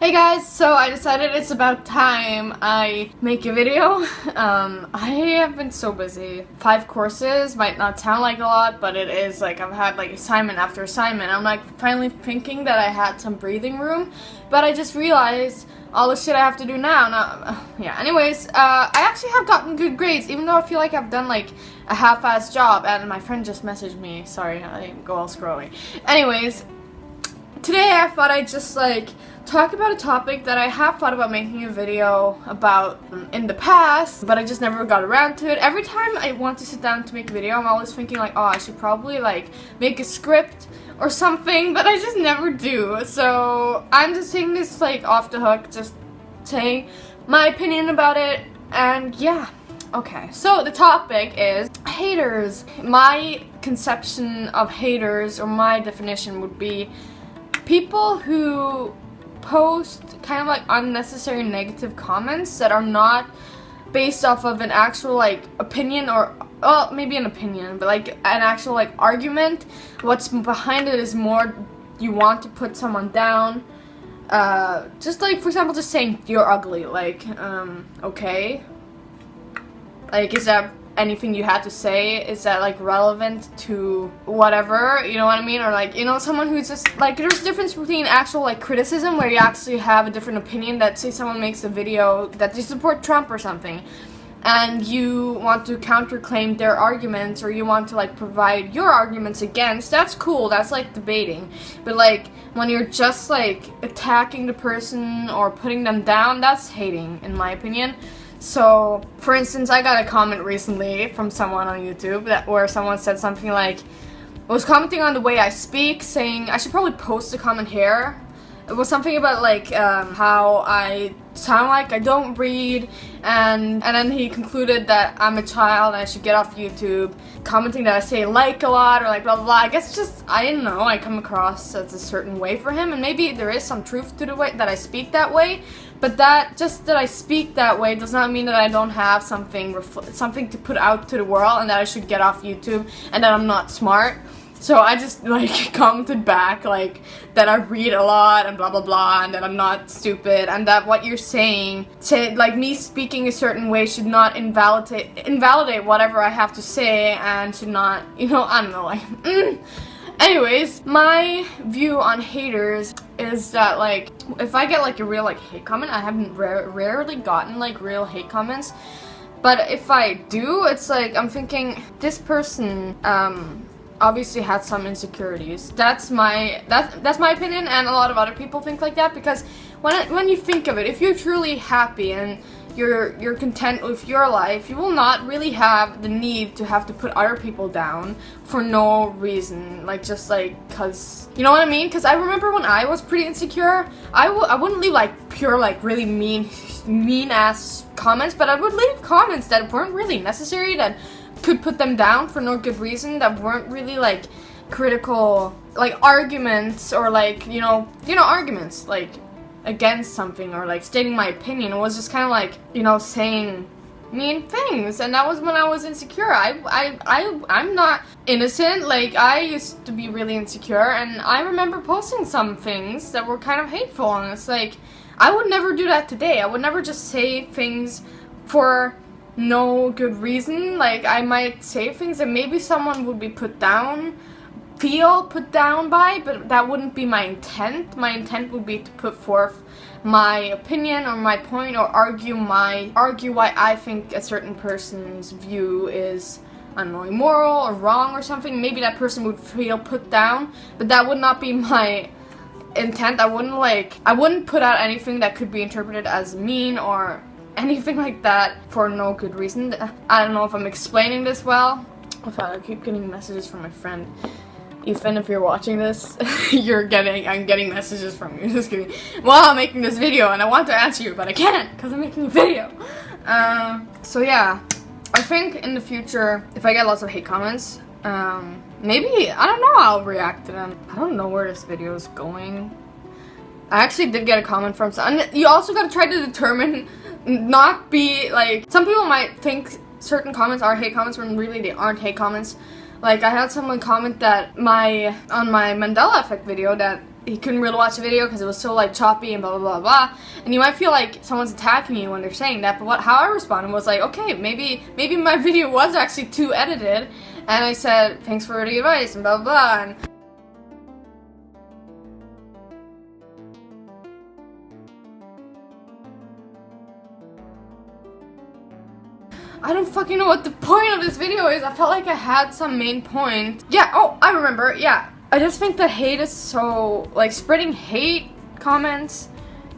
Hey guys, so I decided it's about time I make a video. I have been so busy. 5 courses might not sound like a lot, but it is. Like, I've had like assignment after assignment. I'm like finally thinking that I had some breathing room, but I just realized all the shit I have to do now. Yeah, anyways, I actually have gotten good grades, even though I feel like I've done like a half-assed job, and my friend just messaged me. Sorry, I didn't go all scrolly. Anyways, today I thought I'd just like talk about a topic that I have thought about making a video about in the past, but I just never got around to it. Every time I want to sit down to make a video, I'm always thinking like, oh, I should probably like make a script or something, but I just never do. So I'm just taking this like off the hook, just saying my opinion about it, and yeah. Okay, so the topic is haters. My conception of haters, or my definition, would be people who post kind of like unnecessary negative comments that are not based off of an actual like opinion, or well, maybe an opinion, but like an actual like argument. What's behind it is more you want to put someone down. Just like, for example, just saying you're ugly, like okay, like, is that anything you had to say? Is that like relevant to whatever, you know what I mean? Or like, you know, someone who's just like, there's a difference between actual like criticism where you actually have a different opinion, that say someone makes a video that they support Trump or something, and you want to counterclaim their arguments, or you want to like provide your arguments against. That's cool, that's like debating. But like when you're just like attacking the person or putting them down, that's hating, in my opinion. So, for instance, I got a comment recently from someone on YouTube where someone said something like, was commenting on the way I speak, saying I should probably post a comment here. It was something about like how I sound like I don't read, and then he concluded that I'm a child and I should get off YouTube, commenting that I say like a lot, or like blah blah blah. I guess just, I don't know, I come across as a certain way for him, and maybe there is some truth to the way that I speak that way. But that I speak that way does not mean that I don't have something to put out to the world, and that I should get off YouTube, and that I'm not smart. So I just like commented back like that I read a lot and blah blah blah, and that I'm not stupid, and that what you're saying, like me speaking a certain way, should not invalidate whatever I have to say, and should not, you know, I don't know, like Anyways, my view on haters is that, like, if I get like a real like hate comment, I haven't rarely gotten like real hate comments, but if I do, it's like I'm thinking this person obviously had some insecurities. That's my opinion, and a lot of other people think like that, because when you think of it, if you're truly happy and you're content with your life, you will not really have the need to have to put other people down for no reason, like just like cause, you know what I mean? Cause I remember when I was pretty insecure, I wouldn't leave like pure like really mean ass comments, but I would leave comments that weren't really necessary, that could put them down for no good reason, that weren't really like critical like arguments, or like you know arguments like against something, or like stating my opinion. It was just kind of like, you know, saying mean things, and that was when I was insecure. I'm not innocent. Like, I used to be really insecure, and I remember posting some things that were kind of hateful, and it's like, I would never do that today. I would never just say things for no good reason. Like, I might say things that maybe someone would be put down by, but that wouldn't be my intent. My intent would be to put forth my opinion or my point, or argue why I think a certain person's view is, I don't know, immoral or wrong or something. Maybe that person would feel put down, but that would not be my intent. I wouldn't put out anything that could be interpreted as mean or anything like that for no good reason. I don't know if I'm explaining this well. I keep getting messages from my friend Ethan. If you're watching this, I'm getting messages from you. Just kidding. While I'm making this video, and I want to answer you, but I can't because I'm making a video. So yeah, I think in the future, if I get lots of hate comments, maybe, I don't know, I'll react to them. I don't know where this video is going. I actually did get a comment from someone. And you also gotta try to determine, not be like, some people might think certain comments are hate comments when really they aren't hate comments. Like, I had someone comment that on my Mandela effect video, that he couldn't really watch the video because it was so like choppy and blah blah blah blah. And you might feel like someone's attacking you when they're saying that, but how I responded was like, okay, maybe my video was actually too edited, and I said thanks for the advice and blah blah blah. And I don't fucking know what the point of this video is. I felt like I had some main point. Yeah, oh, I remember, yeah. I just think that hate is so, like, spreading hate comments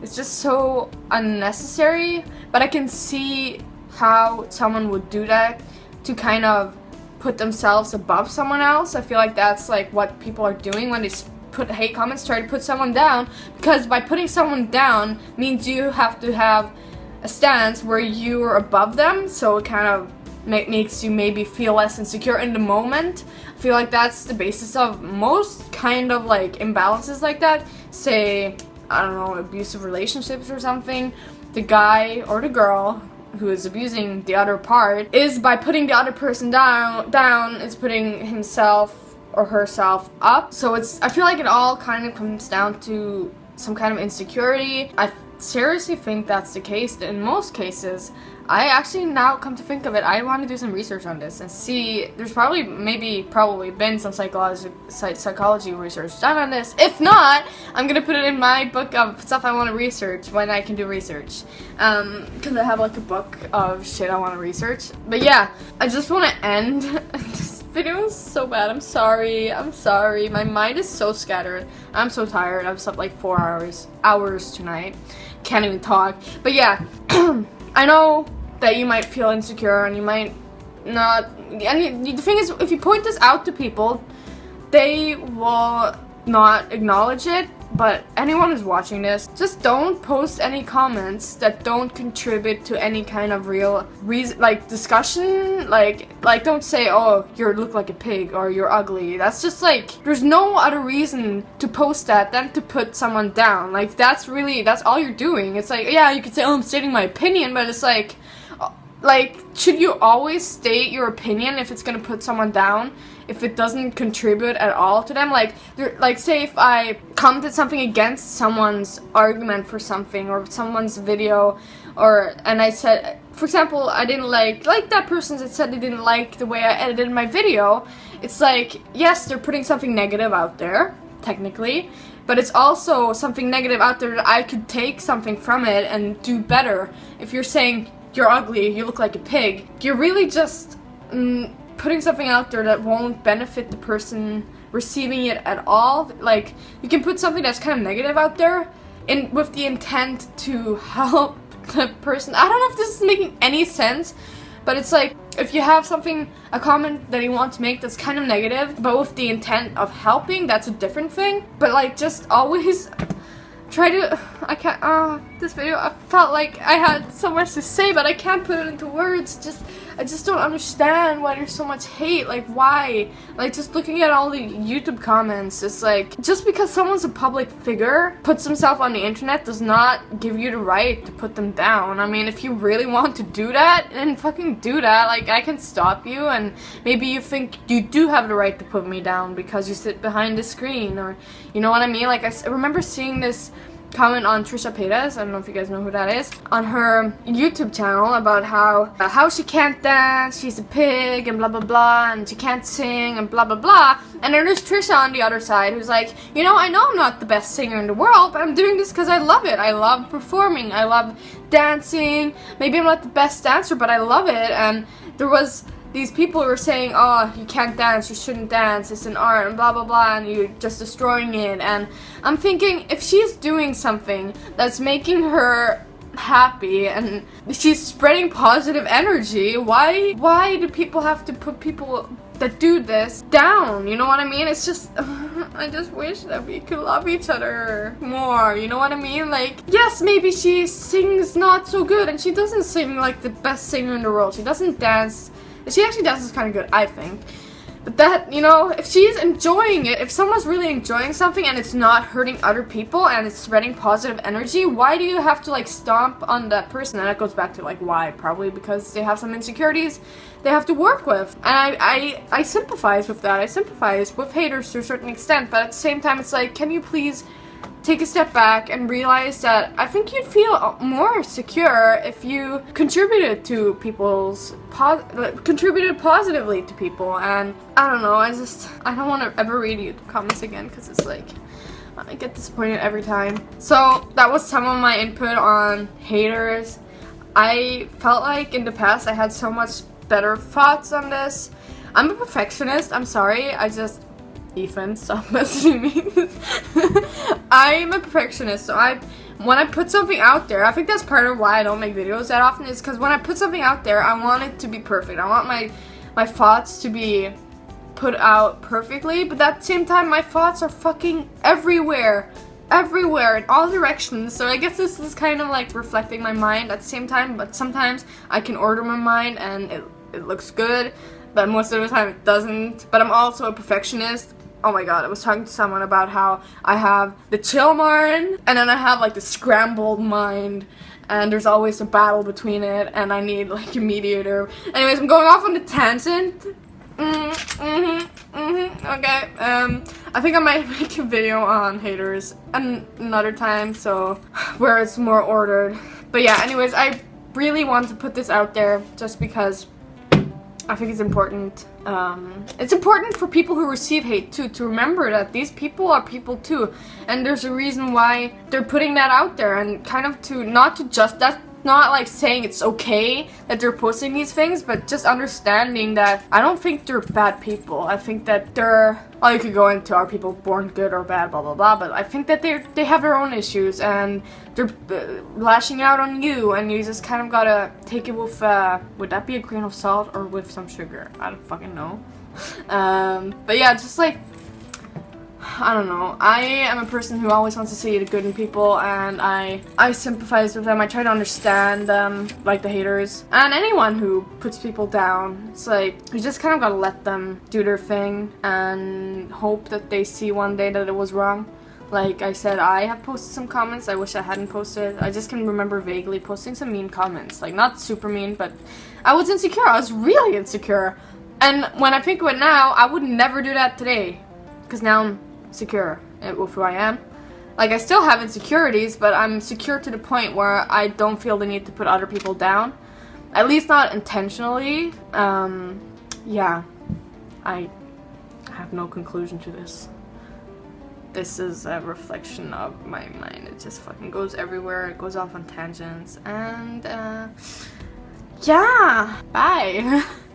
is just so unnecessary, but I can see how someone would do that to kind of put themselves above someone else. I feel like that's like what people are doing when they put hate comments, try to put someone down, because by putting someone down means you have to have a stance where you are above them, so it kind of makes you maybe feel less insecure in the moment. I feel like that's the basis of most kind of like imbalances like that. Say, I don't know, abusive relationships or something. The guy or the girl who is abusing the other part is, by putting the other person down is putting himself or herself up. So I feel like it all kind of comes down to some kind of insecurity. I seriously think that's the case in most cases. I actually, now come to think of it, I want to do some research on this and see. There's probably been some psychology research done on this. If not, I'm gonna put it in my book of stuff I want to research when I can do research, because I have like a book of shit I want to research. But yeah, I just want to end this video is so bad. I'm sorry. My mind is so scattered. I'm so tired. I've slept like 4 hours tonight. Can't even talk. But yeah, I know that you might feel insecure and you might not. And the thing is, if you point this out to people, they will not acknowledge it. But anyone who's watching this, just don't post any comments that don't contribute to any kind of real reason, like discussion. Like don't say, oh, you look like a pig or you're ugly. That's just like, there's no other reason to post that than to put someone down. Like that's all you're doing. It's like, yeah, you could say, oh, I'm stating my opinion, but it's like, should you always state your opinion if it's gonna put someone down? If it doesn't contribute at all to them, like say if I commented something against someone's argument for something or someone's video, and I said, for example, I didn't like that person that said they didn't like the way I edited my video. It's like, yes, they're putting something negative out there, technically, but it's also something negative out there that I could take something from it and do better. If you're saying you're ugly, you look like a pig, you're really just putting something out there that won't benefit the person receiving it at all. Like, you can put something that's kind of negative out there with the intent to help the person. I don't know if this is making any sense, but it's like, if you have a comment that you want to make that's kind of negative, but with the intent of helping, that's a different thing. But like, just always try to, this video, I felt like I had so much to say, but I can't put it into words. I just don't understand why there's so much hate. Like, why? Like, just looking at all the YouTube comments, it's like, just because someone's a public figure, puts himself on the internet, does not give you the right to put them down. I mean, if you really want to do that, then fucking do that. Like, I can stop you, and maybe you think you do have the right to put me down because you sit behind the screen, or, you know what I mean? Like, I remember seeing this comment on Trisha Paytas, I don't know if you guys know who that is, on her YouTube channel about how she can't dance, she's a pig, and blah blah blah, and she can't sing, and blah blah blah. And then there's Trisha on the other side who's like, you know I'm not the best singer in the world, but I'm doing this because I love it. I love performing, I love dancing. Maybe I'm not the best dancer, but I love it. And there was these people who were saying, oh, you can't dance, you shouldn't dance, it's an art, and blah blah blah, and you're just destroying it. And I'm thinking, if she's doing something that's making her happy and she's spreading positive energy, why do people have to put people that do this down? You know what I mean? It's just, I just wish that we could love each other more, you know what I mean? Like, yes, maybe she sings not so good, and she doesn't sing like the best singer in the world, she doesn't dance. She actually dances kind of good, I think. But that, you know, if she's enjoying it, if someone's really enjoying something and it's not hurting other people and it's spreading positive energy, why do you have to like stomp on that person? And that goes back to like why. Probably because they have some insecurities they have to work with. And I sympathize with that. I sympathize with haters to a certain extent, but at the same time it's like, can you please take a step back and realize that I think you'd feel more secure if you contributed to people's contributed positively to people. And I don't know, I don't want to ever read you comments again because it's like I get disappointed every time. So that was some of my input on haters. I felt like in the past I had so much better thoughts on this. I'm a perfectionist, I'm sorry, Ethan, stop messaging me. I'm a perfectionist, so when I put something out there, I think that's part of why I don't make videos that often, is because when I put something out there, I want it to be perfect. I want my thoughts to be put out perfectly, but at the same time, my thoughts are fucking everywhere, in all directions. So I guess this is kind of like reflecting my mind at the same time, but sometimes I can order my mind and it looks good, but most of the time it doesn't. But I'm also a perfectionist. Oh my god, I was talking to someone about how I have the chill mind, and then I have like the scrambled mind, and there's always a battle between it, and I need like a mediator. Anyways, I'm going off on a tangent. Okay, I think I might make a video on haters another time, so where it's more ordered. But yeah, anyways, I really want to put this out there just because I think it's important. It's important for people who receive hate too, to remember that these people are people too, and there's a reason why they're putting that out there, and kind of that's not like saying it's okay that they're posting these things, but just understanding that I don't think they're bad people. I think that you could go into, are people born good or bad, blah blah blah, but I think that they have their own issues and they're lashing out on you, and you just kind of gotta take it with would that be a grain of salt or with some sugar? I don't fucking know. But yeah, just like, I don't know. I am a person who always wants to see the good in people, and I sympathize with them. I try to understand them, like the haters and anyone who puts people down. It's like, you just kind of gotta let them do their thing and hope that they see one day that it was wrong. Like I said, I have posted some comments I wish I hadn't posted. I just can remember vaguely posting some mean comments. Like, not super mean, but I was insecure. I was really insecure. And when I think of it now, I would never do that today. Because now I'm secure with who I am. Like, I still have insecurities, but I'm secure to the point where I don't feel the need to put other people down. At least not intentionally. Yeah. I have no conclusion to this. This is a reflection of my mind. It just fucking goes everywhere. It goes off on tangents. And, yeah. Bye.